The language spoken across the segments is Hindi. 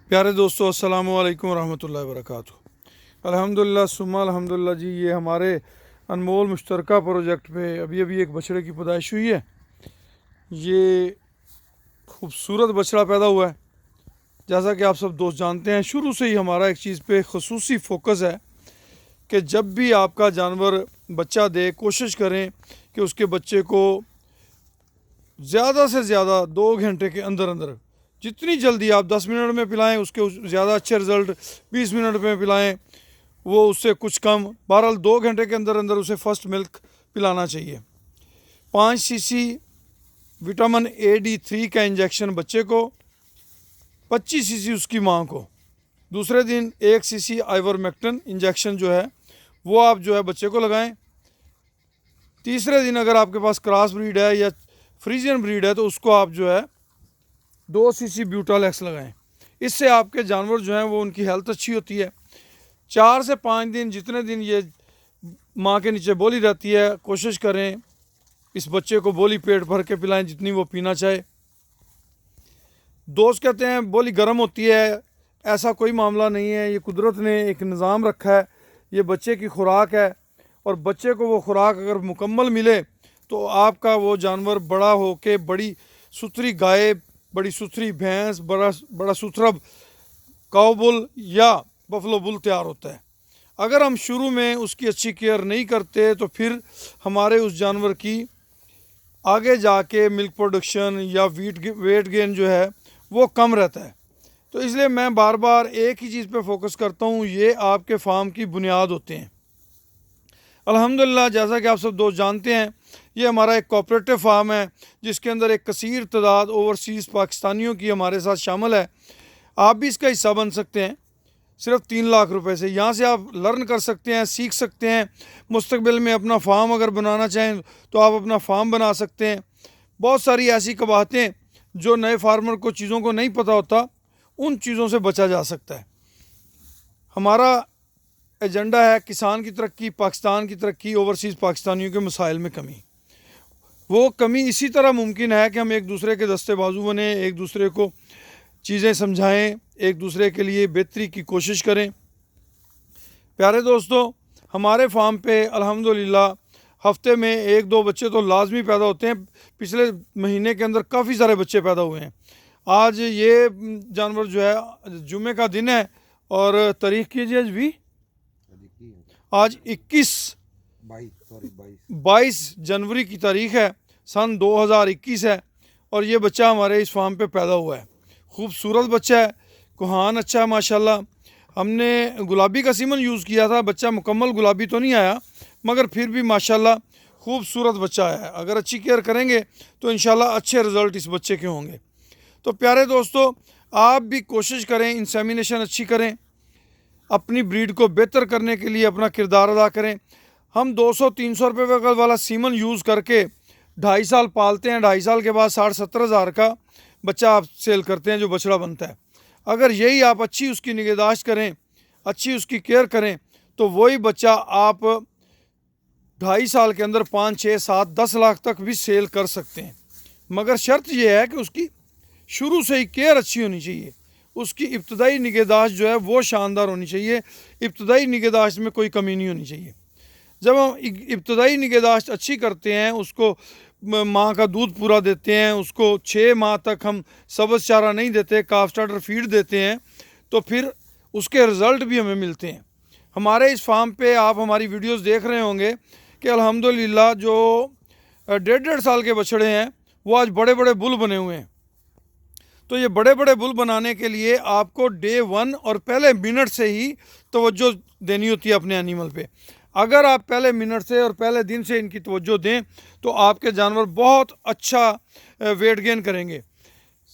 प्यारे दोस्तों, अस्सलाम वालेकुम रहमतुल्लाहि व बरकातुहू। अल्हम्दुलिल्लाह सुम्मा अल्हम्दुलिल्लाह जी, ये हमारे अनमोल मुश्तरका प्रोजेक्ट पे अभी अभी एक बछड़े की पैदाइश हुई है। ये खूबसूरत बछड़ा पैदा हुआ है। जैसा कि आप सब दोस्त जानते हैं, शुरू से ही हमारा एक चीज़ पे खसूसी फोकस है कि जब भी आपका जानवर बच्चा दे, कोशिश करें कि उसके बच्चे को ज़्यादा से ज़्यादा 2 घंटे के अंदर अंदर, जितनी जल्दी आप 10 मिनट में पिलाएं उसके ज़्यादा अच्छे रिज़ल्ट, 20 मिनट में पिलाएं वो उससे कुछ कम, बहरहाल 2 घंटे के अंदर अंदर उसे फ़र्स्ट मिल्क पिलाना चाहिए। 5 सीसी विटामिन AD3 का इंजेक्शन बच्चे को, 25 सीसी उसकी माँ को। दूसरे दिन 1 सीसी आइवरमेक्टिन इंजेक्शन जो है वो आप जो है बच्चे को लगाएं। तीसरे दिन अगर आपके पास क्रॉस ब्रीड है या फ्रीजियन ब्रीड है तो उसको आप जो है 2 सीसी ब्यूटाल एक्स लगाएं। इससे आपके जानवर जो हैं वो उनकी हेल्थ अच्छी होती है। 4 से 5 दिन, जितने दिन ये माँ के नीचे बोली रहती है, कोशिश करें इस बच्चे को बोली पेट भर के पिलाएं जितनी वो पीना चाहे। दोस्त कहते हैं बोली गर्म होती है, ऐसा कोई मामला नहीं है। ये कुदरत ने एक निज़ाम रखा है, ये बच्चे की खुराक है और बच्चे को वो खुराक अगर मुकम्मल मिले तो आपका वो जानवर बड़ा हो के बड़ी सुथरी गाय, बड़ी सुथरी भैंस, बड़ा सुथरा काऊ बुल या बफलो बुल तैयार होता है। अगर हम शुरू में उसकी अच्छी केयर नहीं करते तो फिर हमारे उस जानवर की आगे जाके मिल्क प्रोडक्शन या वेट गेन जो है वो कम रहता है। तो इसलिए मैं बार बार एक ही चीज़ पे फोकस करता हूँ, ये आपके फार्म की बुनियाद होते हैं। अल्हम्दुलिल्लाह, जैसा कि आप सब दोस्त जानते हैं, ये हमारा एक कोऑपरेटिव फार्म है जिसके अंदर एक कसीर तादाद ओवरसीज़ पाकिस्तानियों की हमारे साथ शामिल है। आप भी इसका हिस्सा बन सकते हैं सिर्फ 3 लाख रुपए से। यहाँ से आप लर्न कर सकते हैं, सीख सकते हैं। मुस्तकबिल में अपना फार्म अगर बनाना चाहें तो आप अपना फार्म बना सकते हैं। बहुत सारी ऐसी कबाहतें जो नए फार्मर को चीज़ों को नहीं पता होता, उन चीज़ों से बचा जा सकता है। हमारा एजेंडा है किसान की तरक्की, पाकिस्तान की तरक्की, ओवरसीज़ पाकिस्तानियों के मसाइल में कमी। वो कमी इसी तरह मुमकिन है कि हम एक दूसरे के दस्ते बाजू बने, एक दूसरे को चीज़ें समझाएं, एक दूसरे के लिए बेहतरी की कोशिश करें। प्यारे दोस्तों, हमारे फार्म पे अल्हम्दुलिल्लाह हफ्ते में 1-2 बच्चे तो लाजमी पैदा होते हैं। पिछले महीने के अंदर काफ़ी सारे बच्चे पैदा हुए हैं। आज ये जानवर जो है जुमे का दिन है और तारीख कीजिए आज 22 जनवरी की तारीख है, सन 2021 है और ये बच्चा हमारे इस फार्म पे पैदा हुआ है। खूबसूरत बच्चा है, कुहान अच्छा है माशाल्लाह। हमने गुलाबी का सीमन यूज़ किया था, बच्चा मुकम्मल गुलाबी तो नहीं आया मगर फिर भी माशाल्लाह खूबसूरत बच्चा आया है। अगर अच्छी केयर करेंगे तो इंशाल्लाह अच्छे रिज़ल्ट इस बच्चे के होंगे। तो प्यारे दोस्तों, आप भी कोशिश करें, इंसेमिनेशन अच्छी करें, अपनी ब्रीड को बेहतर करने के लिए अपना किरदार अदा करें। हम 200-300 रुपये वाला सीमन यूज़ करके 2.5 साल पालते हैं, 2.5 साल के बाद 60-70 हज़ार का बच्चा आप सेल करते हैं जो बछड़ा बनता है। अगर यही आप अच्छी उसकी निगहदाश्त करें, अच्छी उसकी केयर करें तो वही बच्चा आप 2.5 साल के अंदर 5, 6, 7, 10 लाख तक भी सेल कर सकते हैं। मगर शर्त यह है कि उसकी शुरू से ही केयर अच्छी होनी चाहिए, उसकी इब्तदाई निगहदाश्त जो है वो शानदार होनी चाहिए। इब्तदाई निगहदाश्त में कोई कमी नहीं होनी चाहिए। जब हम इब्तदाई निगहदाश्त अच्छी करते हैं, उसको माँ का दूध पूरा देते हैं, उसको 6 माह तक हम सब्ज़ चारा नहीं देते, काफ स्टार्टर फीड देते हैं, तो फिर उसके रिज़ल्ट भी हमें मिलते हैं। हमारे इस फार्म पे आप हमारी वीडियोस देख रहे होंगे कि अल्हम्दुलिल्लाह जो 1.5 साल के बछड़े हैं वो आज बड़े बड़े बुल बने हुए हैं। तो ये बड़े बड़े बुल बनाने के लिए आपको डे 1 और पहले मिनट से ही तवज्जो देनी होती है अपने एनिमल पे। अगर आप पहले मिनट से और पहले दिन से इनकी तवज्जो दें तो आपके जानवर बहुत अच्छा वेट गेन करेंगे।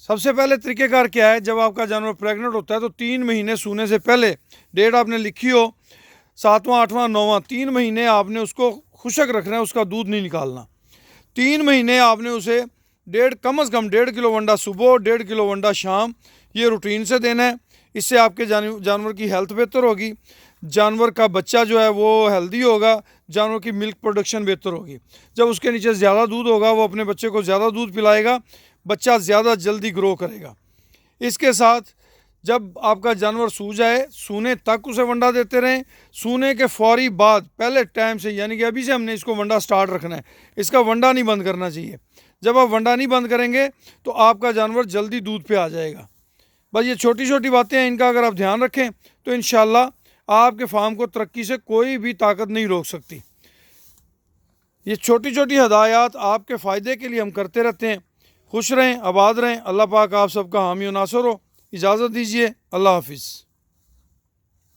सबसे पहले तरीक़ेकार क्या है, जब आपका जानवर प्रेग्नेंट होता है तो 3 महीने सूने से पहले, डेट आपने लिखी हो 7वां, 8वां, 9वां, 3 महीने आपने उसको खुशक रखना है, उसका दूध नहीं निकालना। 3 महीने आपने उसे कम से कम 1.5 किलो वंडा सुबह, 1.5 किलो वंडा शाम, ये रूटीन से देना है। इससे आपके जानवर की हेल्थ बेहतर होगी, जानवर का बच्चा जो है वो हेल्दी होगा, जानवर की मिल्क प्रोडक्शन बेहतर होगी। जब उसके नीचे ज़्यादा दूध होगा वो अपने बच्चे को ज़्यादा दूध पिलाएगा, बच्चा ज़्यादा जल्दी ग्रो करेगा। इसके साथ जब आपका जानवर सू जाए, सूने तक उसे वंडा देते रहें। सूने के फौरी बाद पहले टाइम से, यानी कि अभी से हमने इसको वंडा स्टार्ट रखना है, इसका वंडा नहीं बंद करना चाहिए। जब आप वंडा नहीं बंद करेंगे तो आपका जानवर जल्दी दूध पे आ जाएगा। बस ये छोटी छोटी बातें हैं, इनका अगर आप ध्यान रखें तो इंशाल्लाह आपके फार्म को तरक्की से कोई भी ताकत नहीं रोक सकती। ये छोटी छोटी हदायत आपके फ़ायदे के लिए हम करते रहते हैं। खुश रहें, आबाद रहें। अल्लाह पाक आप सबका हामी व नासर हो। इजाज़त दीजिए। अल्लाह हाफिज़।